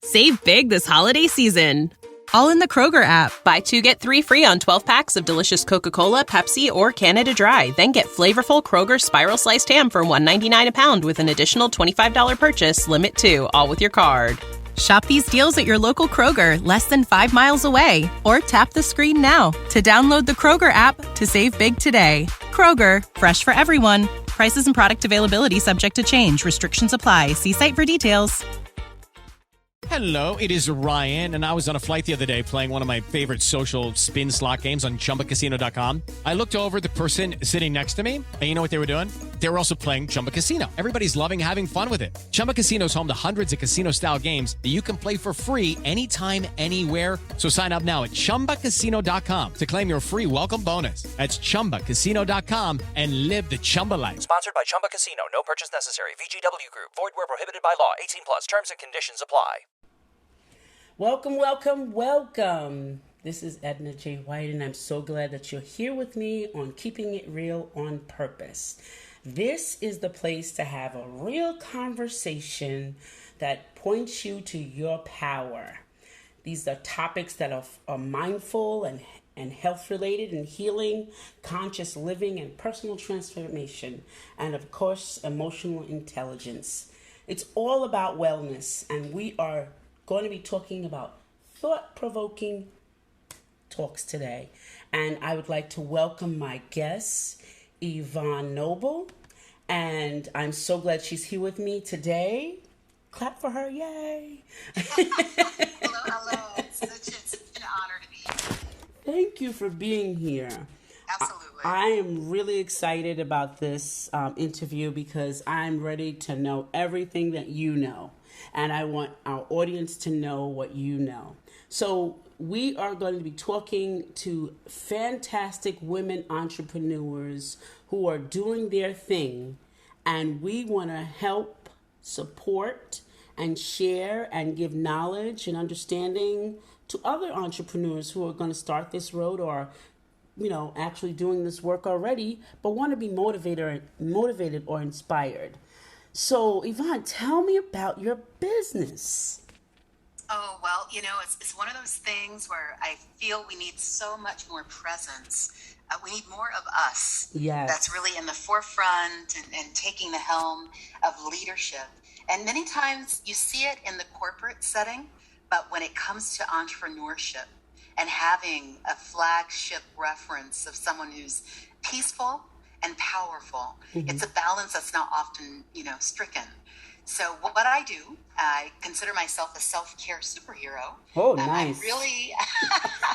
Save big this holiday season. All in the Kroger app. Buy 2, get 3 free on 12 packs of delicious Coca-Cola, Pepsi, or Canada Dry. Then get flavorful Kroger Spiral Sliced Ham for $1.99 a pound with an additional $25 purchase, limit 2, all with your card. Shop these deals at your local Kroger, less than 5 miles away. Or tap the screen now to download the Kroger app to save big today. Kroger, fresh for everyone. Prices and product availability subject to change. Restrictions apply. See site for details. Hello, it is Ryan, and I was on a flight the other day playing one of my favorite social spin slot games on ChumbaCasino.com. I looked over at the person sitting next to me, and you know what they were doing? They were also playing Chumba Casino. Everybody's loving having fun with it. Chumba Casino is home to hundreds of casino-style games that you can play for free anytime, anywhere. So sign up now at ChumbaCasino.com to claim your free welcome bonus. That's ChumbaCasino.com and live the Chumba life. Sponsored by Chumba Casino. No purchase necessary. VGW Group. Void where prohibited by law. 18 plus. Terms and conditions apply. Welcome, welcome, welcome. This is Edna J. White, and I'm so glad that you're here with me on Keeping It Real on Purpose. This is the place to have a real conversation that points you to your power. These are topics that are mindful and health-related and healing, conscious living, and personal transformation, and of course, emotional intelligence. It's all about wellness, and we are going to be talking about thought-provoking talks today. And I would like to welcome my guest, Yvonne Noble. And I'm so glad she's here with me today. Clap for her, yay. Hello. It's an honor to be here. Thank you for being here. Absolutely. I am really excited about this interview because I'm ready to know everything that you know. And I want our audience to know what you know. So we are going to be talking to fantastic women entrepreneurs who are doing their thing. And we want to help, support, and share and give knowledge and understanding to other entrepreneurs who are going to start this road or, you know, actually doing this work already, but want to be motivated or inspired. So, Yvonne, tell me about your business. Oh, well, you know, it's one of those things where I feel we need so much more presence. We need more of us. Yes. That's really in the forefront and taking the helm of leadership. And many times you see it in the corporate setting, but when it comes to entrepreneurship and having a flagship reference of someone who's peaceful and powerful, it's a balance that's not often, stricken. So what I do, I consider myself a self-care superhero. Oh, nice. I really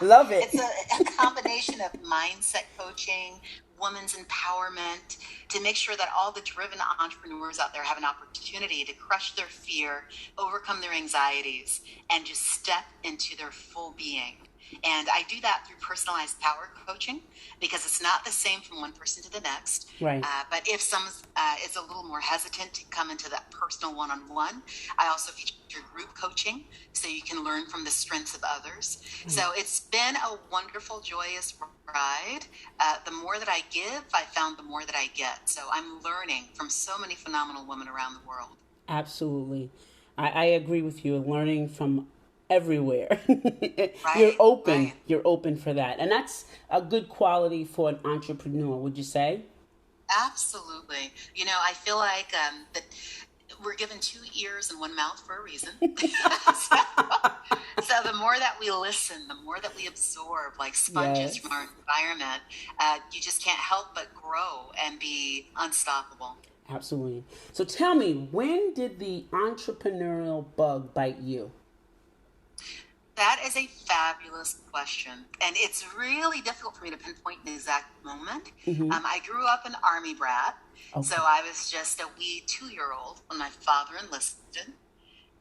love it. It's a combination of mindset coaching, women's empowerment, to make sure that all the driven entrepreneurs out there have an opportunity to crush their fear, overcome their anxieties, and just step into their full being. And I do that through personalized power coaching because it's not the same from one person to the next. Right. But if someone is a little more hesitant to come into that personal one-on-one, I also feature group coaching so you can learn from the strengths of others. So it's been a wonderful, joyous ride. The more that I give, I found the more that I get. So I'm learning from so many phenomenal women around the world. Absolutely. I agree with you. Learning from everywhere. Right, You're open. right. You're open for that. And that's a good quality for an entrepreneur, would you say? Absolutely. I feel like that we're given 2 ears and 1 mouth for a reason. So the more that we listen, the more that we absorb like sponges from our environment, you just can't help but grow and be unstoppable. Absolutely. So tell me, when did the entrepreneurial bug bite you? That is a fabulous question. And it's really difficult for me to pinpoint an exact moment. I grew up an Army brat. Okay. So I was just a wee 2-year-old when my father enlisted.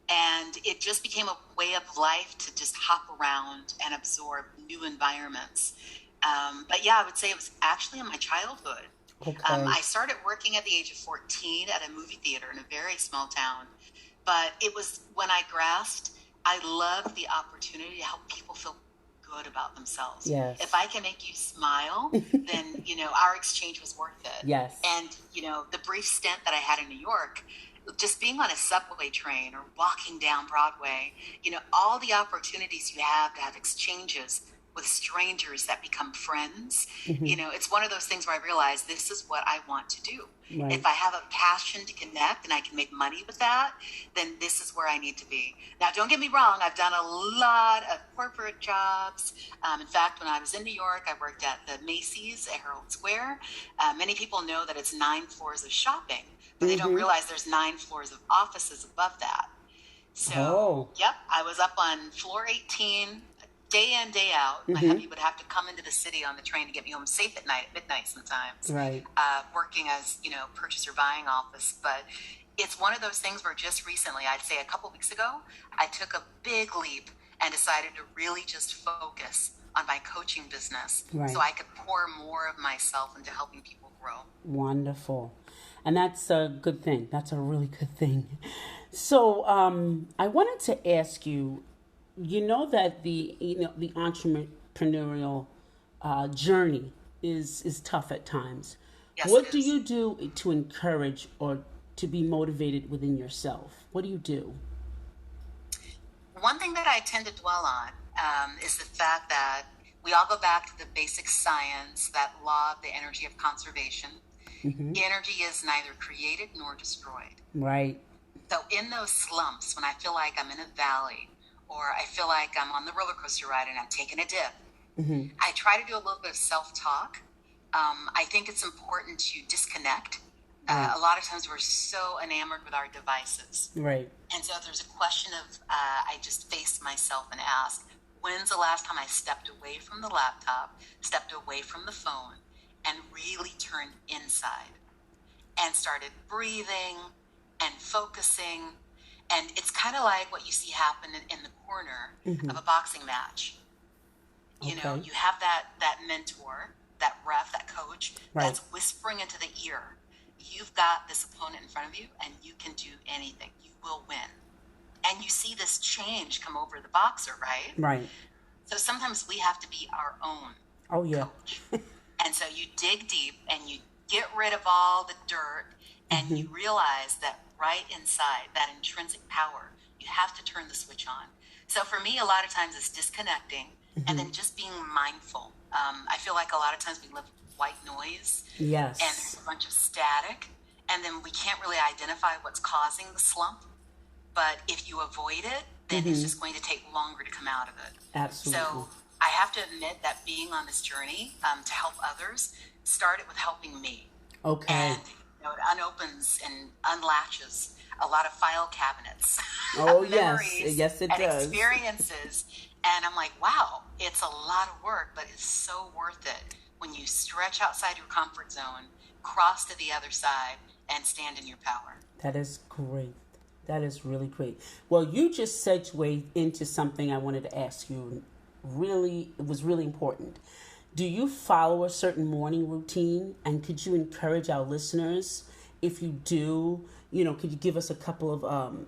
And it just became a way of life to just hop around and absorb new environments. But yeah, I would say it was actually in my childhood. Okay. I started working at the age of 14 at a movie theater in a very small town. But it was when I grasped I love the opportunity to help people feel good about themselves. Yes. If I can make you smile, then, our exchange was worth it. Yes. And, the brief stint that I had in New York just being on a subway train or walking down Broadway, all the opportunities you have to have exchanges with strangers that become friends. It's one of those things where I realize this is what I want to do. Right. If I have a passion to connect and I can make money with that, then this is where I need to be. Now, don't get me wrong. I've done a lot of corporate jobs. In fact, when I was in New York, I worked at the Macy's at Herald Square. Many people know that it's 9 floors of shopping, but they don't realize there's 9 floors of offices above that. So, Yep, I was up on floor 18, day in, day out. My hubby would have to come into the city on the train to get me home safe at night, at midnight sometimes. Right. Working as, purchaser buying office. But it's one of those things where just recently, I'd say a couple weeks ago, I took a big leap and decided to really just focus on my coaching business so I could pour more of myself into helping people grow. Wonderful. And that's a good thing. That's a really good thing. So I wanted to ask you, that the entrepreneurial journey is tough at times. Yes, what do you do to encourage or to be motivated within yourself? What do you do? One thing that I tend to dwell on is the fact that we all go back to the basic science, that law of the energy of conservation. Energy is neither created nor destroyed. Right. So in those slumps, when I feel like I'm in a valley, or I feel like I'm on the roller coaster ride and I'm taking a dip, I try to do a little bit of self-talk. I think it's important to disconnect. A lot of times we're so enamored with our devices. Right. And so if there's a question of, I just face myself and ask, when's the last time I stepped away from the laptop, stepped away from the phone, and really turned inside and started breathing and focusing? And it's kind of like what you see happen in the corner of a boxing match. You have that mentor, that ref, that coach that's whispering into the ear, you've got this opponent in front of you and you can do anything. You will win. And you see this change come over the boxer, right? Right. So sometimes we have to be our own coach. And so you dig deep and you get rid of all the dirt and you realize that right inside, that intrinsic power, you have to turn the switch on. So for me, a lot of times it's disconnecting and then just being mindful. I feel like a lot of times we live with white noise. Yes. And there's a bunch of static. And then we can't really identify what's causing the slump. But if you avoid it, then it's just going to take longer to come out of it. Absolutely. So I have to admit that being on this journey to help others started with helping me. Okay. And it unopens and unlatches a lot of file cabinets. Oh, memories yes, it and does. Experiences. And I'm like, wow, it's a lot of work, but it's so worth it when you stretch outside your comfort zone, cross to the other side, and stand in your power. That is great. That is really great. Well, you just segued into something I wanted to ask you. It was really important. Do you follow a certain morning routine? And could you encourage our listeners, if you do, could you give us a couple of,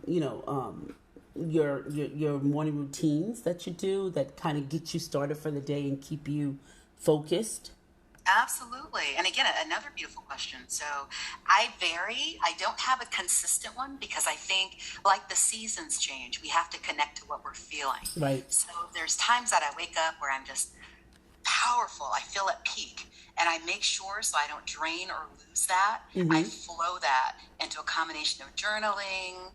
your morning routines that you do that kind of get you started for the day and keep you focused? Absolutely. And again, another beautiful question. So I vary. I don't have a consistent one because I think like the seasons change, we have to connect to what we're feeling. Right. So there's times that I wake up where I'm just powerful. I feel at peak. And I make sure so I don't drain or lose that. I flow that into a combination of journaling,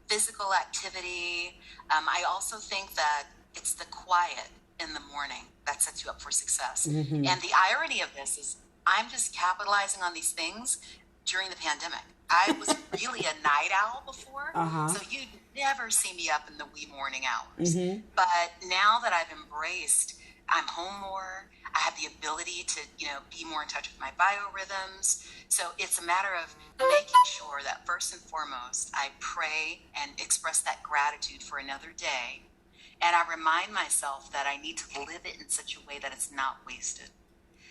physical activity. I also think that it's the quiet in the morning that sets you up for success. And the irony of this is I'm just capitalizing on these things during the pandemic. I was really a night owl before, so you'd never see me up in the wee morning hours. But now that I've embraced, I'm home more, I have the ability to, be more in touch with my biorhythms. So it's a matter of making sure that first and foremost, I pray and express that gratitude for another day. And I remind myself that I need to live it in such a way that it's not wasted.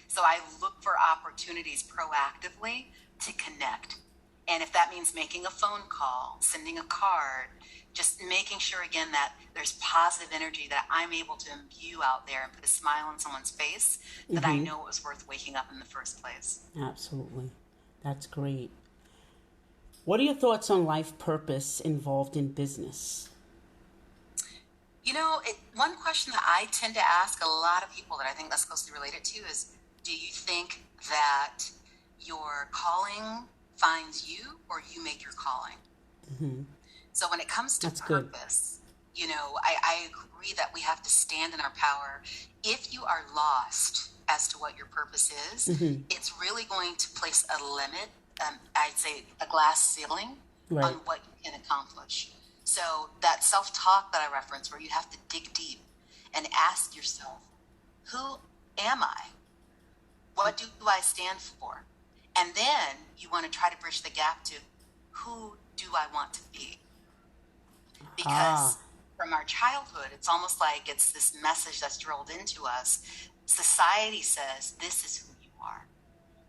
So I look for opportunities proactively to connect. And if that means making a phone call, sending a card, just making sure, again, that there's positive energy that I'm able to imbue out there and put a smile on someone's face, that I know it was worth waking up in the first place. Absolutely. That's great. What are your thoughts on life purpose involved in business? One question that I tend to ask a lot of people that I think that's closely related to is, do you think that your calling finds you or you make your calling? Mm-hmm. So when it comes to That's good. purpose, I agree that we have to stand in our power. If you are lost as to what your purpose is, Mm-hmm. it's really going to place a limit, I'd say a glass ceiling on Right. what you can accomplish. So that self-talk that I referenced, where you have to dig deep and ask yourself, who am I? What do I stand for? And then you want to try to bridge the gap to, who do I want to be? Because from our childhood, it's almost like it's this message that's drilled into us. Society says this is who you are.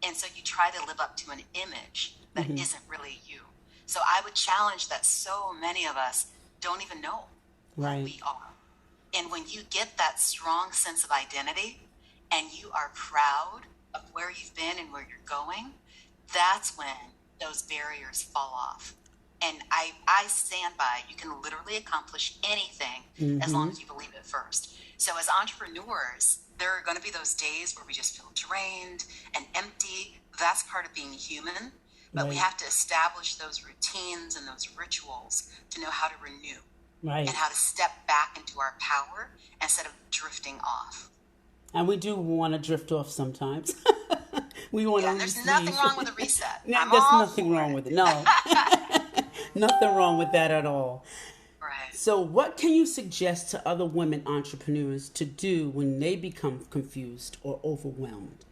And so you try to live up to an image that isn't really you. So I would challenge that so many of us don't even know who Right. we are. And when you get that strong sense of identity and you are proud of where you've been and where you're going, that's when those barriers fall off. And I stand by, you can literally accomplish anything as long as you believe it first. So as entrepreneurs, there are going to be those days where we just feel drained and empty. That's part of being human. But we Right. have to establish those routines and those rituals to know how to renew Right. and how to step back into our power instead of drifting off. And we do want to drift off sometimes. We want Yeah, to and there's receive. nothing wrong with a reset. No, I'm there's all nothing for wrong it. with it. No. Nothing wrong with that at all. Right. So what can you suggest to other women entrepreneurs to do when they become confused or overwhelmed?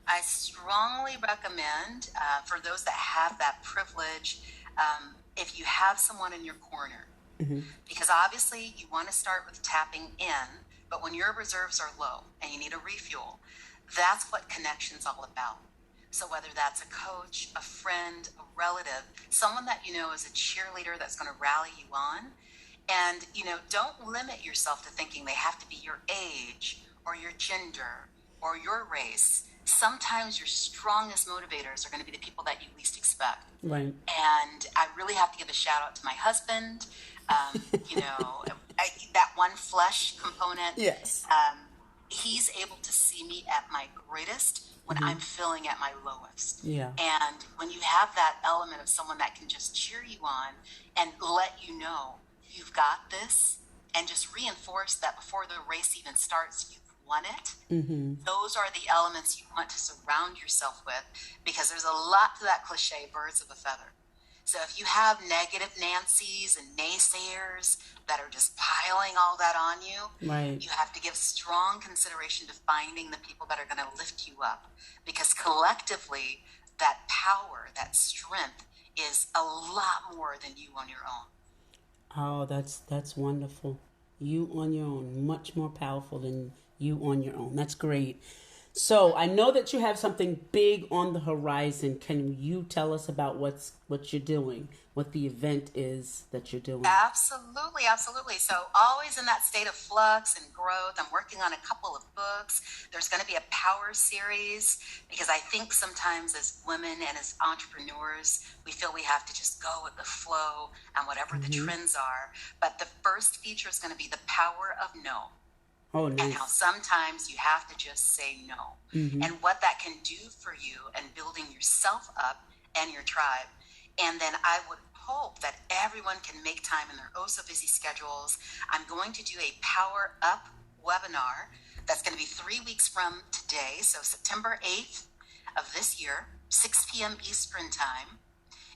I strongly recommend for those that have that privilege, if you have someone in your corner, because obviously you want to start with tapping in, but when your reserves are low and you need a refuel, that's what connection's all about. So whether that's a coach, a friend, a relative, someone that you know is a cheerleader that's going to rally you on, and don't limit yourself to thinking they have to be your age or your gender or your race. Sometimes your strongest motivators are going to be the people that you least expect. Right. And I really have to give a shout out to my husband. That one flesh component. Yes. He's able to see me at my greatest when I'm feeling at my lowest. Yeah. And when you have that element of someone that can just cheer you on and let you know you've got this, and just reinforce that before the race even starts, you've won it. Those are the elements you want to surround yourself with, because there's a lot to that cliche, birds of a feather. So if you have negative Nancys and naysayers that are just piling all that on you, Right. you have to give strong consideration to finding the people that are going to lift you up, because collectively that power, that strength is a lot more than you on your own. Oh, that's wonderful. You on your own, much more powerful than you on your own. That's great. So I know that you have something big on the horizon. Can you tell us about what you're doing, what the event is that you're doing? Absolutely, absolutely. So always in that state of flux and growth. I'm working on a couple of books. There's going to be a power series, because I think sometimes as women and as entrepreneurs, we feel we have to just go with the flow and whatever the trends are. But the first feature is going to be the power of no. Oh, And nice. how sometimes you have to just say no. And what that can do for you and building yourself up and your tribe. And then I would hope that everyone can make time in their oh so busy schedules. I'm going to do a Power Up webinar that's going to be 3 weeks from today. So September 8th of this year, 6 p.m. Eastern time.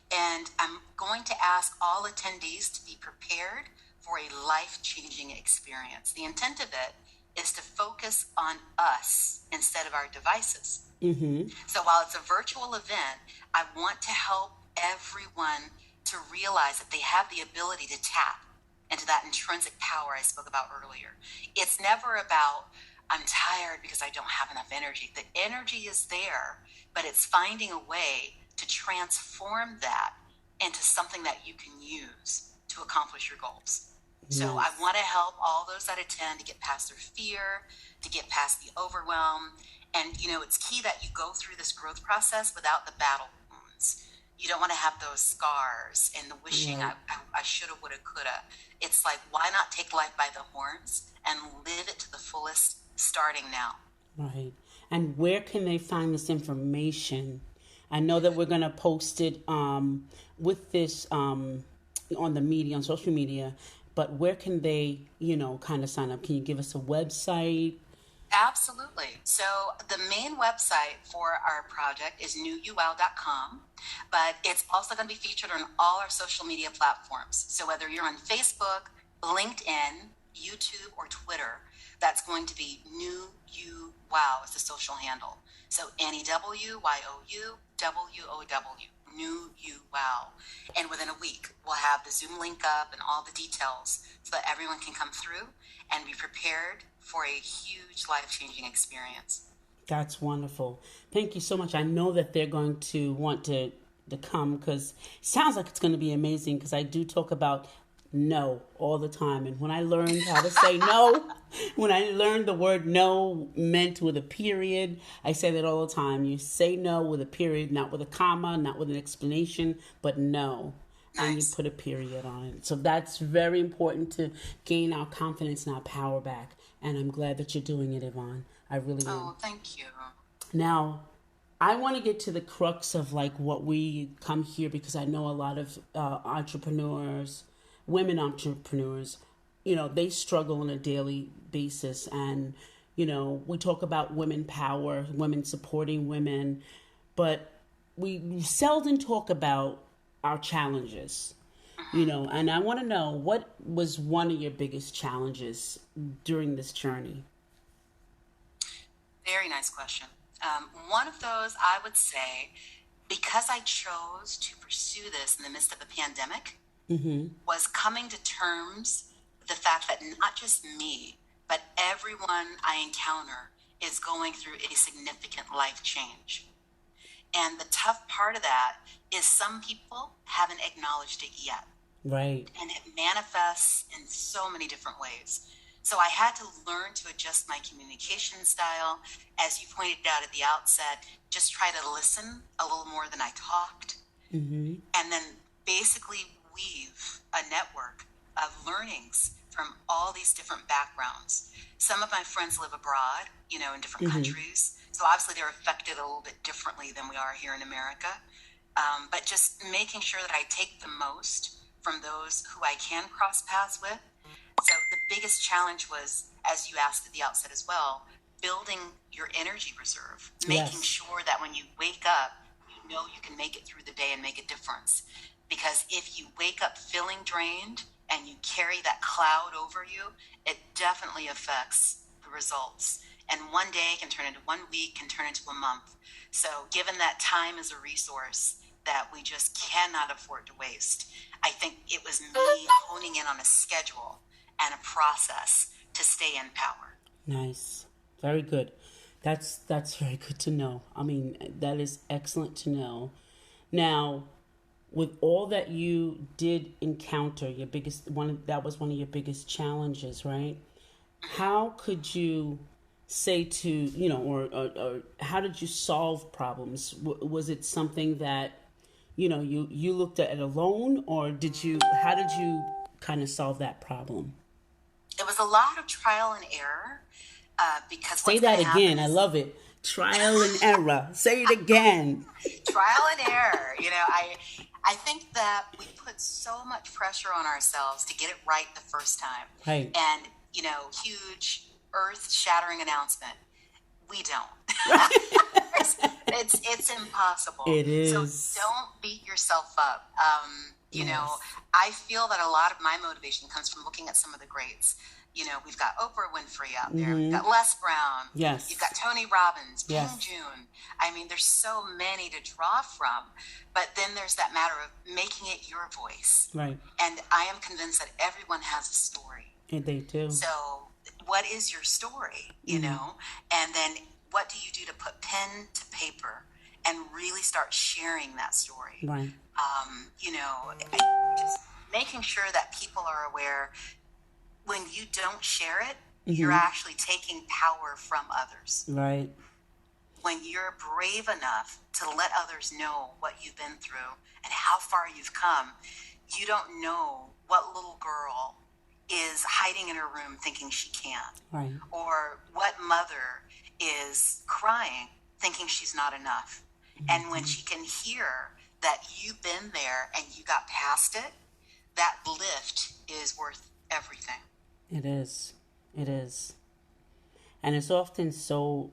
And I'm going to ask all attendees to be prepared for a life-changing experience. The intent of it is to focus on us instead of our devices. So while it's a virtual event, I want to help everyone to realize that they have the ability to tap into that intrinsic power I spoke about earlier. It's never about, I'm tired because I don't have enough energy. The energy is there, but it's finding a way to transform that into something that you can use to accomplish your goals. So I want to help all those that attend to get past their fear, to get past the overwhelm. And, it's key that you go through this growth process without the battle wounds. You don't want to have those scars and the wishing Right. I shoulda, woulda, coulda. It's like, why not take life by the horns and live it to the fullest starting now? Right. And where can they find this information? I know that we're going to post it with this on the media, on social media, but where can they, kind of sign up? Can you give us a website? Absolutely. So the main website for our project is newuwow.com, but it's also going to be featured on all our social media platforms. So whether you're on Facebook, LinkedIn, YouTube, or Twitter, that's going to be New You Wow as the social handle. So NEWYOUWOW, New You Wow. And within a week, we'll have the Zoom link up and all the details so that everyone can come through and be prepared for a huge life-changing experience. That's wonderful. Thank you so much. I know that they're going to want to come because it sounds like it's going to be amazing because I do talk about no all the time. And when I learned how to say no, when I learned the word no meant with a period, I say that all the time. You say no with a period, not with a comma, not with an explanation, but no. Nice. And you put a period on it. So that's very important to gain our confidence and our power back. And I'm glad that you're doing it, Yvonne. I really am. Oh, thank you. Now, I want to get to the crux of like what we come here because I know a lot of entrepreneurs, women entrepreneurs, they struggle on a daily basis. And, we talk about women power, women supporting women, but we seldom talk about our challenges, and I want to know what was one of your biggest challenges during this journey? Very nice question. One of those, I would say, because I chose to pursue this in the midst of a pandemic, was coming to terms with the fact that not just me, but everyone I encounter is going through a significant life change. And the tough part of that is some people haven't acknowledged it yet. Right. And it manifests in so many different ways. So I had to learn to adjust my communication style. As you pointed out at the outset, just try to listen a little more than I talked. And then basically weave a network of learnings from all these different backgrounds. Some of my friends live abroad, in different countries. So obviously they're affected a little bit differently than we are here in America. But just making sure that I take the most from those who I can cross paths with. So the biggest challenge was, as you asked at the outset as well, building your energy reserve, making sure that when you wake up, you can make it through the day and make a difference. Because if you wake up feeling drained and you carry that cloud over you, it definitely affects the results. And one day can turn into 1 week, can turn into a month. So given that time is a resource that we just cannot afford to waste, I think it was me honing in on a schedule and a process to stay in power. Nice. Very good. That's very good to know. I mean, that is excellent to know. Now, with all that you did encounter, that was one of your biggest challenges, right? How could you say to, or how did you solve problems? Was it something that, you looked at it alone, or how did you kind of solve that problem? It was a lot of trial and error. Because say that again. I love it. Trial and error. Say it again. Trial and error. I think that we put so much pressure on ourselves to get it right the first time. Right. And, huge earth-shattering announcement. We don't. It's impossible. It is. So don't beat yourself up. I feel that a lot of my motivation comes from looking at some of the greats. We've got Oprah Winfrey out there. We've got Les Brown. Yes. You've got Tony Robbins, King Yes. June. I mean, there's so many to draw from. But then there's that matter of making it your voice. Right. And I am convinced that everyone has a story. And they do. So what is your story, And then what do you do to put pen to paper and really start sharing that story? Right. Just making sure that people are aware when you don't share it, you're actually taking power from others. Right. when you're brave enough to let others know what you've been through and how far you've come, you don't know what little girl is hiding in her room thinking she can't. Right. Or what mother is crying thinking she's not enough. And when she can hear that you've been there and you got past it, that lift is worth everything. It is. It is. And it's often so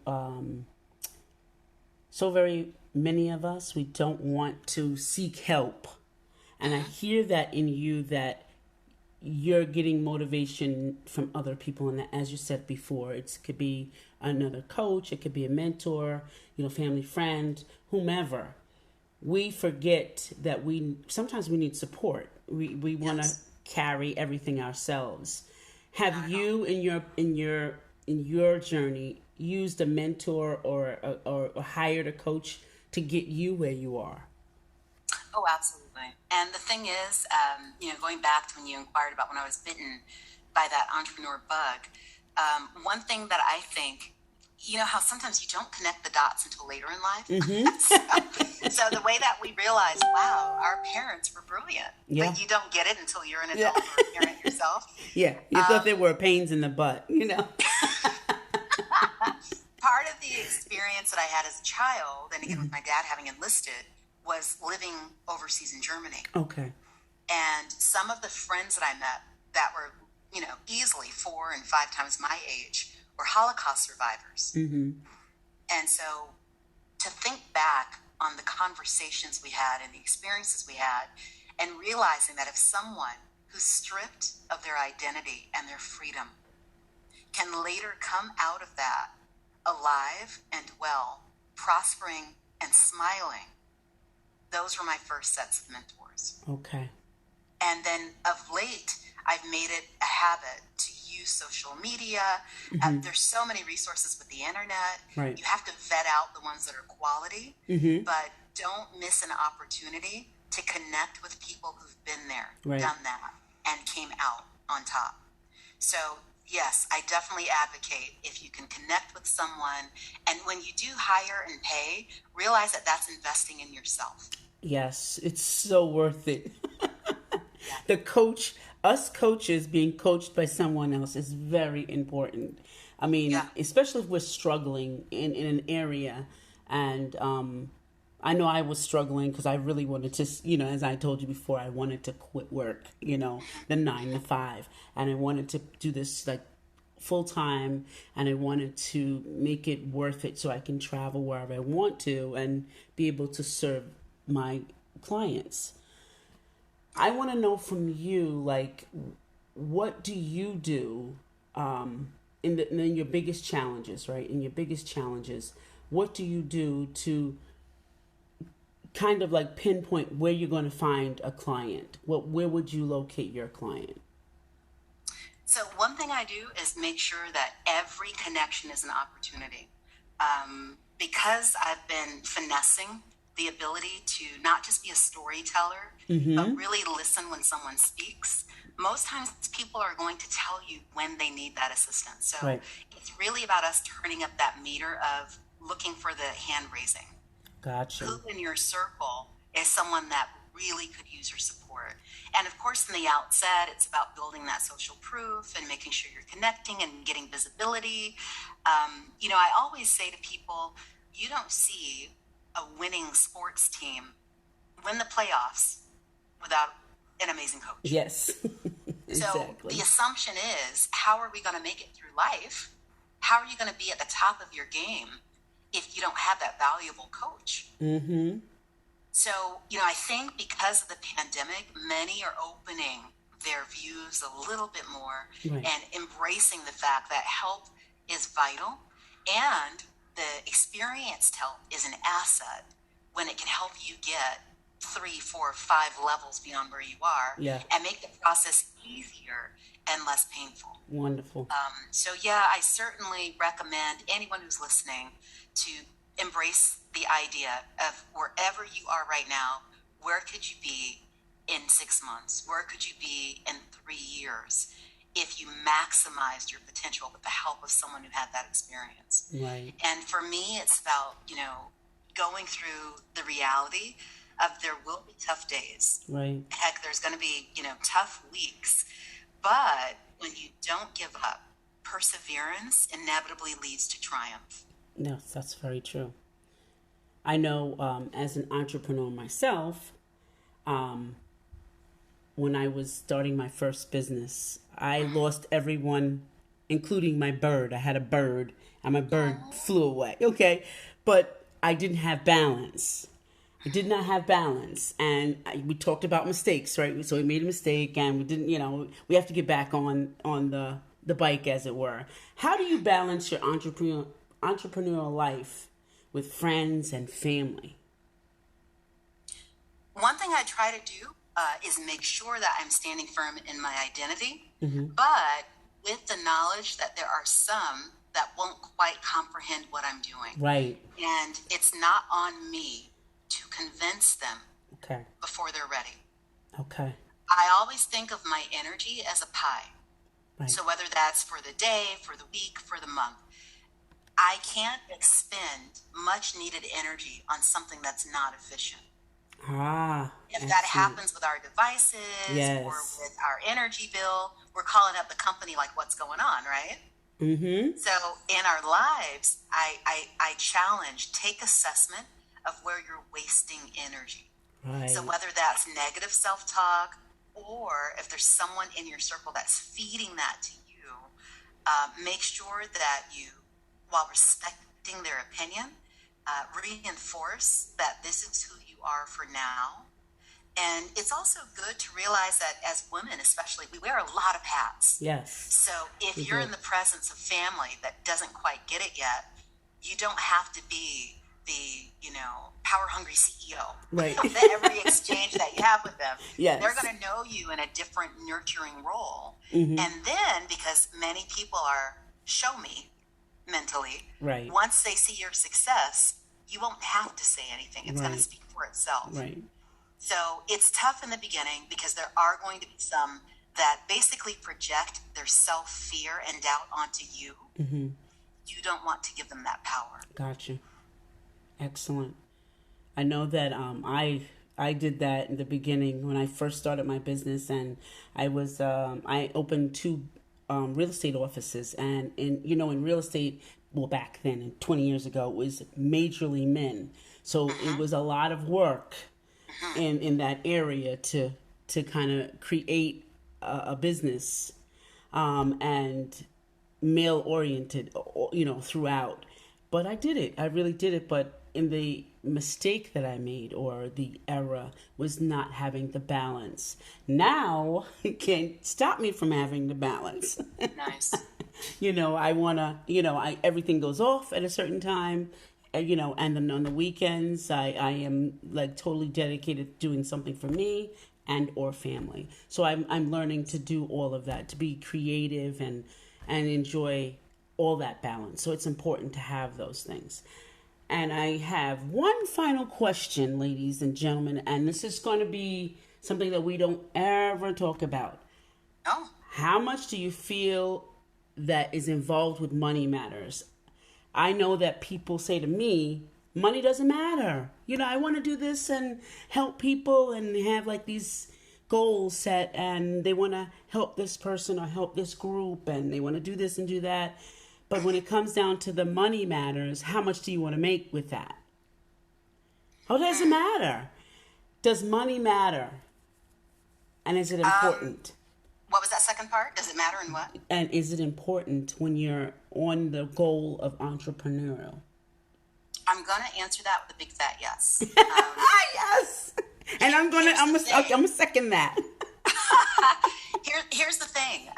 very many of us, we don't want to seek help. And I hear that in you, that you're getting motivation from other people. And as you said before, it could be another coach, it could be a mentor, family friend, whomever. We forget that sometimes we need support. We want to carry everything ourselves. Have you in your journey used a mentor or hired a coach to get you where you are? Oh, absolutely. And the thing is, going back to when you inquired about when I was bitten by that entrepreneur bug, one thing that I think, how sometimes you don't connect the dots until later in life. Mm-hmm. so the way that we realize, wow, our parents were brilliant. Yeah. But you don't get it until you're an adult or a parent yourself. Yeah, you thought they were pains in the butt, Part of the experience that I had as a child, and again with my dad having enlisted, was living overseas in Germany. Okay. And some of the friends that I met that were, easily 4 and 5 times my age were Holocaust survivors. Mm-hmm. And so to think back on the conversations we had and the experiences we had, and realizing that if someone who's stripped of their identity and their freedom can later come out of that alive and well, prospering and smiling, those were my first sets of mentors. Okay. And then of late, I've made it a habit to use social media. Mm-hmm. There's so many resources with the internet. Right. You have to vet out the ones that are quality, mm-hmm. but don't miss an opportunity to connect with people who've been there, right. done that, and came out on top. So yes, I definitely advocate if you can connect with someone, and when you do hire and pay, realize that that's investing in yourself. Yes, it's so worth it. The us coaches being coached by someone else is very important. I mean, especially if we're struggling in an area. And I know I was struggling because I really wanted to, as I told you before, I wanted to quit work, the 9 to 5. And I wanted to do this like full time, and I wanted to make it worth it so I can travel wherever I want to and be able to serve my clients. I want to know from you, like, what do you do in your biggest challenges, right? In your biggest challenges, what do you do to kind of like pinpoint where you're going to find a client? Where would you locate your client? So one thing I do is make sure that every connection is an opportunity. Because I've been finessing the ability to not just be a storyteller, mm-hmm. but really listen when someone speaks. Most times people are going to tell you when they need that assistance. So right. It's really about us turning up that meter of looking for the hand raising. Gotcha. Who in your circle is someone that really could use your support? And of course, in the outset, it's about building that social proof and making sure you're connecting and getting visibility. I always say to people, you don't see a winning sports team win the playoffs without an amazing coach. Yes, exactly. So the assumption is, how are we going to make it through life? How are you going to be at the top of your game if you don't have that valuable coach? Mm-hmm. So, I think because of the pandemic, many are opening their views a little bit more right. and embracing the fact that help is vital, and the experienced help is an asset when it can help you get 3, 4, 5 levels beyond where you are, and make the process easier and less painful. Wonderful. I certainly recommend anyone who's listening to embrace the idea of wherever you are right now, where could you be in 6 months? Where could you be in 3 years? if you maximized your potential with the help of someone who had that experience. Right. And for me, it's about, going through the reality of there will be tough days. Right. Heck, there's going to be, tough weeks. But when you don't give up, perseverance inevitably leads to triumph. Yes, that's very true. I know as an entrepreneur myself, when I was starting my first business, I lost everyone, including my bird. I had a bird, and my bird flew away. Okay, but I didn't have balance. I did not have balance, and we talked about mistakes, right? So we made a mistake, and we didn't. We have to get back on the bike, as it were. How do you balance your entrepreneurial life with friends and family? One thing I try to do is make sure that I'm standing firm in my identity, but with the knowledge that there are some that won't quite comprehend what I'm doing. Right. And it's not on me to convince them before they're ready. Okay. I always think of my energy as a pie. Right. So whether that's for the day, for the week, for the month, I can't expend much needed energy on something that's not efficient. If that happens with our devices or with our energy bill, we're calling up the company like, what's going on, right? Mm-hmm. So in our lives, I challenge, take assessment of where you're wasting energy. Right. So whether that's negative self-talk or if there's someone in your circle that's feeding that to you, make sure that you, while respecting their opinion, reinforce that this is who you are for now. And it's also good to realize that as women, especially, we wear a lot of hats. Yes. So if you're in the presence of family that doesn't quite get it yet, you don't have to be the, power hungry CEO. Right. Every exchange that you have with them, yes. They're going to know you in a different nurturing role. Mm-hmm. And then, because many people are show me mentally, right. Once they see your success, you won't have to say anything. It's going to speak for itself. Right. So it's tough in the beginning because there are going to be some that basically project their self-fear and doubt onto you. Mm-hmm. You don't want to give them that power. Gotcha. Excellent. I know that I did that in the beginning when I first started my business, and I opened 2 real estate offices, and in real estate, well, back then, and 20 years ago, it was majorly men, so it was a lot of work in that area to kind of create a business, and male oriented, throughout. But I did it. I really did it. But in the mistake that I made, or the error, was not having the balance. Now it can't stop me from having the balance. Nice. I want to, everything goes off at a certain time, and then on the weekends, I am like totally dedicated to doing something for me and or family. So I'm learning to do all of that, to be creative and enjoy all that balance. So it's important to have those things. And I have one final question, ladies and gentlemen, and this is going to be something that we don't ever talk about. Oh. How much do you feel that is involved with money matters? I know that people say to me, money doesn't matter. I want to do this and help people and have like these goals set, and they want to help this person or help this group, and they want to do this and do that. But when it comes down to the money matters, how much do you want to make with that? Oh, does it matter? Does money matter? And is it important? What was that second part? Does it matter in what? And is it important when you're on the goal of entrepreneurial? I'm going to answer that with a big fat yes. Yes. And I'm gonna second that. Here's the thing.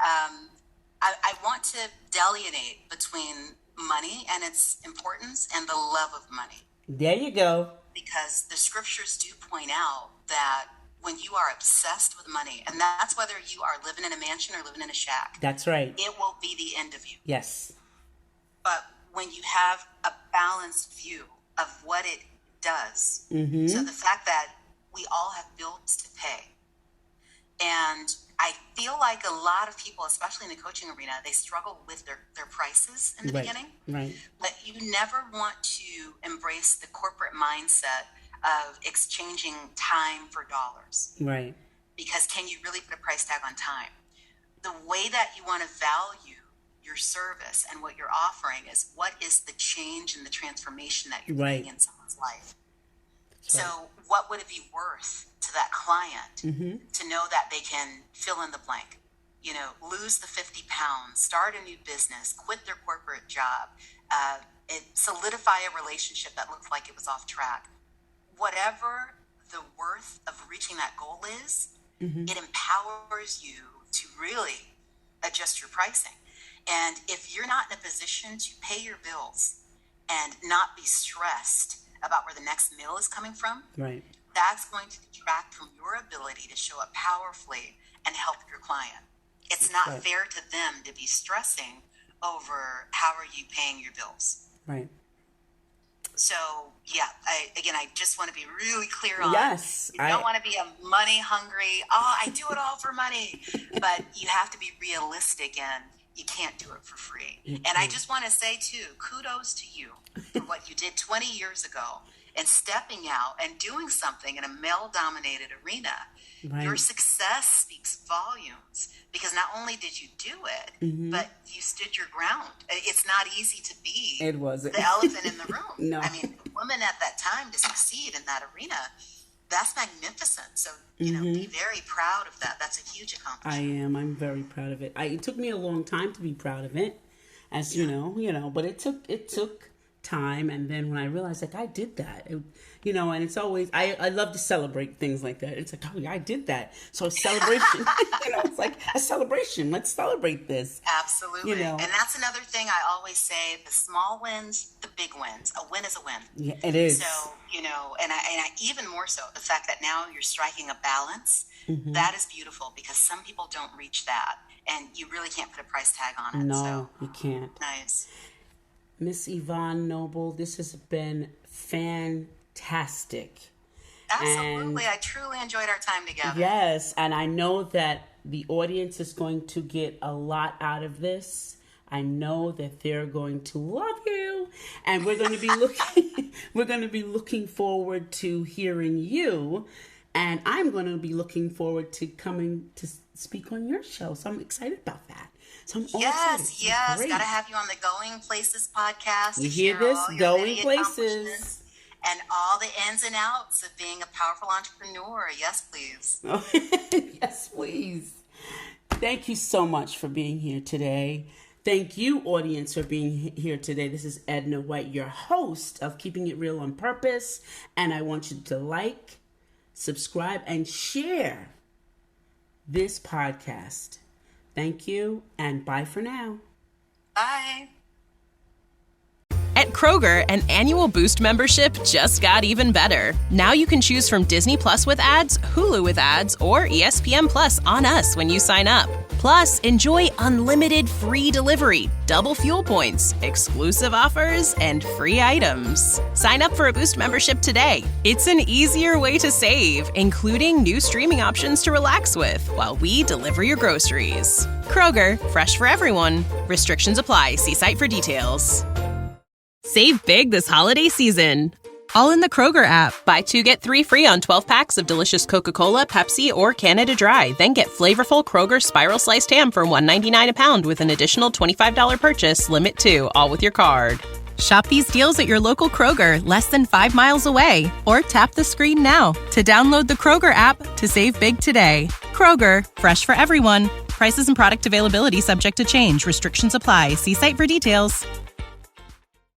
I want to delineate between money and its importance and the love of money. There you go. Because the scriptures do point out that when you are obsessed with money, and that's whether you are living in a mansion or living in a shack. That's right. It will be the end of you. Yes. But when you have a balanced view of what it does, so the fact that we all have bills to pay, and I feel like a lot of people, especially in the coaching arena, they struggle with their prices in the beginning. Right. But you never want to embrace the corporate mindset of exchanging time for dollars. Right. Because can you really put a price tag on time? The way that you want to value your service and what you're offering is what is the change and the transformation that you're bringing in someone's life. So what would it be worth to that client to know that they can fill in the blank, lose the 50 pounds, start a new business, quit their corporate job, solidify a relationship that looked like it was off track. Whatever the worth of reaching that goal is, it empowers you to really adjust your pricing. And if you're not in a position to pay your bills and not be stressed about where the next meal is coming from, that's going to detract from your ability to show up powerfully and help your client. It's not fair to them to be stressing over how are you paying your bills. Right. So, I just want to be really clear on you don't want to be a money hungry, I do it all for money. But you have to be realistic and you can't do it for free. And I just want to say, too, kudos to you for what you did 20 years ago and stepping out and doing something in a male-dominated arena. Right. Your success speaks volumes because not only did you do it, but you stood your ground. It's not easy to be the elephant in the room. No. I mean, women at that time to succeed in that arena, that's magnificent. So, be very proud of that. That's a huge accomplishment. I am. I'm very proud of it. It took me a long time to be proud of it, as you know, but it took time. And then when I realized, I did that, and it's always, I love to celebrate things like that. It's like, I did that. So a celebration, it's like a celebration. Let's celebrate this. Absolutely. And that's another thing I always say, the small wins, the big wins. A win is a win. Yeah, it is. So, and I even more so, the fact that now you're striking a balance, that is beautiful because some people don't reach that and you really can't put a price tag on it. No, you can't. Nice. Miss Yvonne Noble, this has been fantastic. Absolutely. I truly enjoyed our time together. Yes, and I know that the audience is going to get a lot out of this. I know that they're going to love you, and we're going to be looking forward to hearing you, and I'm going to be looking forward to coming to speak on your show. So I'm excited about that. So I'm all excited. Yes. Got to have you on the Going Places podcast. You hear this? Going Places. And all the ins and outs of being a powerful entrepreneur. Yes, please. Yes, please. Thank you so much for being here today. Thank you, audience, for being here today. This is Edna White, your host of Keeping It Real on Purpose. And I want you to like, subscribe, and share this podcast. Thank you, and bye for now. Bye. At Kroger, an annual Boost membership just got even better. Now you can choose from Disney Plus with ads, Hulu with ads, or ESPN Plus on us when you sign up. Plus, enjoy unlimited free delivery, double fuel points, exclusive offers, and free items. Sign up for a Boost membership today. It's an easier way to save, including new streaming options to relax with while we deliver your groceries. Kroger, fresh for everyone. Restrictions apply. See site for details. Save big this holiday season. All in the Kroger app. Buy 2, get 3 free on 12 packs of delicious Coca-Cola, Pepsi, or Canada Dry. Then get flavorful Kroger Spiral Sliced Ham for $1.99 a pound with an additional $25 purchase. Limit 2, all with your card. Shop these deals at your local Kroger, less than 5 miles away. Or tap the screen now to download the Kroger app to save big today. Kroger, fresh for everyone. Prices and product availability subject to change. Restrictions apply. See site for details.